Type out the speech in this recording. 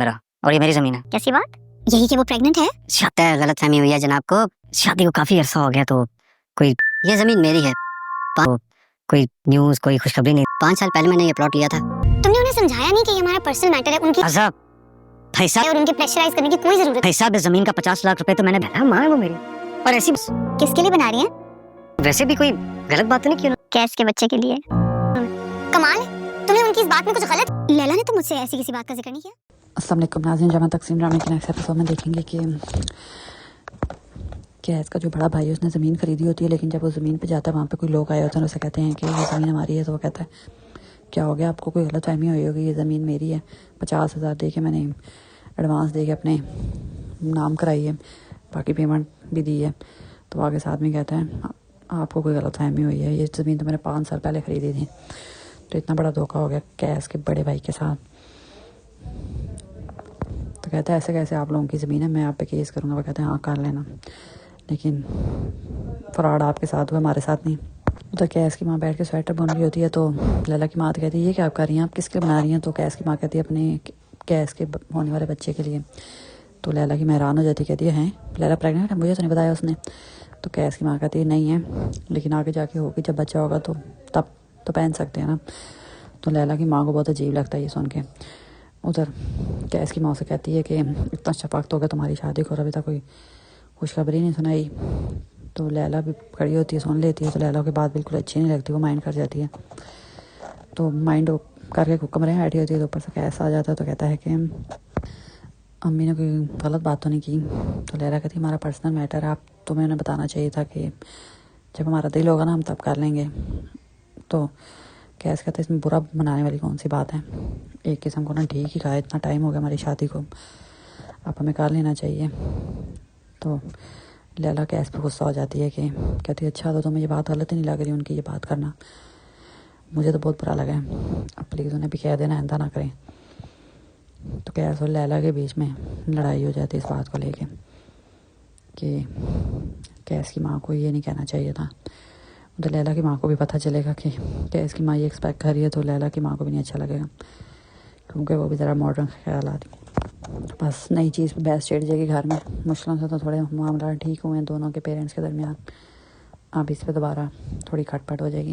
मेरा, और ये मेरी जमीन है। कैसी बात? यही कि वो प्रेग्नेंट है? शायद गलतफहमी हुई है जनाब को। शादी को काफी अरसा हो गया, तो कोई ये जमीन मेरी है। कोई न्यूज, कोई खुशखबरी नहीं। 5 साल पहले मैंने ये प्लॉट लिया था। तुमने उन्हें समझाया नहीं कि ये हमारा पर्सनल मैटर है? उनकी अज़ब भाई साहब, और उनके प्रेशराइज करने की कोई जरूरत भाई साहब, इस जमीन का 50 लाख रुपए तो मैंने भरा मां है वो मेरी। और ऐसी किसके लिए बना रही है? वैसे भी कोई गलत बात तो नहीं की? कैस के बच्चे के लिए। कमाल है, तुमने उनकी इस बात में कुछ गलत। लैला ने तो मुझसे ऐसी किसी बात का जिक्र नहीं किया। अस्सलाम वालेकुम नाज़रीन, जमा तकसीम ड्रामे के नेक्स्ट एपिसोड में देखेंगे कि कैस का जो बड़ा भाई है उसने ज़मीन खरीदी होती है, लेकिन जब वो ज़मीन पे जाता है वहाँ पे कोई लोग आए होते हैं, उसे कहते हैं कि ये ज़मीन हमारी है। तो वो कहता है क्या हो गया आपको, कोई गलतफहमी हुई होगी, ये ज़मीन मेरी है। 50,000 दे के मैंने एडवांस दे के अपने नाम कराई है, बाकी पेमेंट भी दी है। तो आगे साथ में कहता है आपको कोई गलतफहमी हुई है, ये ज़मीन तो मैंने 5 साल पहले ख़रीदी थी। तो इतना बड़ा धोखा हो गया कैस के बड़े भाई के साथ। तो कहता है ऐसे कैसे आप लोगों की ज़मीन है, मैं आप पे केस करूँगा। वो कहते हैं हाँ कर लेना, लेकिन फ्रॉड आपके साथ हुआ, हमारे साथ नहीं। उधर कैस की माँ बैठ के स्वेटर बुन रही होती है, तो लैला की माँ तो कहती है ये क्या आप कर रही हैं, आप किसके लिए बना रही हैं? तो कैस की माँ कहती है अपने कैस के होने वाले बच्चे के लिए। तो लैला की हैरान हो जाती, कहती है हैं लैला प्रेग्नेंट है, मुझे तो नहीं बताया उसने। तो कैस की माँ कहती है नहीं है, लेकिन आगे जाके होगी, जब बच्चा होगा तो तब तो पहन सकते हैं ना। तो लैला की माँ को बहुत अजीब लगता है ये सुन के। उधर कैस की माँ से कहती है कि इतना अच्छा वक्त हो गया तुम्हारी शादी को और अभी तक कोई खुशखबरी नहीं सुनाई। तो लैला भी खड़ी होती है, सुन लेती है। तो लैला की बात बिल्कुल अच्छी नहीं लगती, वो माइंड कर जाती है। तो माइंड करके कमरे में बैठी होती है, तो ऊपर से कैस आ जाता है। तो कहता है कि अम्मी ने कोई गलत बात तो नहीं की? तो लैला कहती है हमारा पर्सनल मैटर है, आप तुम्हें उन्हें बताना चाहिए था कि जब हमारा दिल होगा ना हम तब कर लेंगे। तो कैस कहते हैं इसमें बुरा बनाने वाली कौन सी बात है, एक किस्म को ना ठीक ही कहा, इतना टाइम हो गया हमारी शादी को, अब हमें कर लेना चाहिए। तो लैला कैस पे गुस्सा हो जाती है कि कहती है अच्छा तो तुम्हें ये बात गलत नहीं लग रही उनकी ये बात करना, मुझे तो बहुत बुरा लगा है, अब प्लीज़ उन्हें भी कह देना ऐसा ना करें। तो कैस और लैला के बीच में लड़ाई हो जाती है इस बात को लेके कि कैस की माँ को ये नहीं कहना चाहिए था। तो लैला की माँ को भी पता चलेगा कि कैस की माँ ये एक्सपेक्ट कर रही है, तो लैला की माँ को भी नहीं अच्छा लगेगा, क्योंकि वो भी ज़रा मॉडर्न ख्याल आ रही। बस नई चीज़ पे बहस छिड़ जाएगी घर में। मुश्किलों से तो थोड़े मामला ठीक हुए हैं दोनों के पेरेंट्स के दरमियान, अब इस पर दोबारा थोड़ी खटपट हो जाएगी।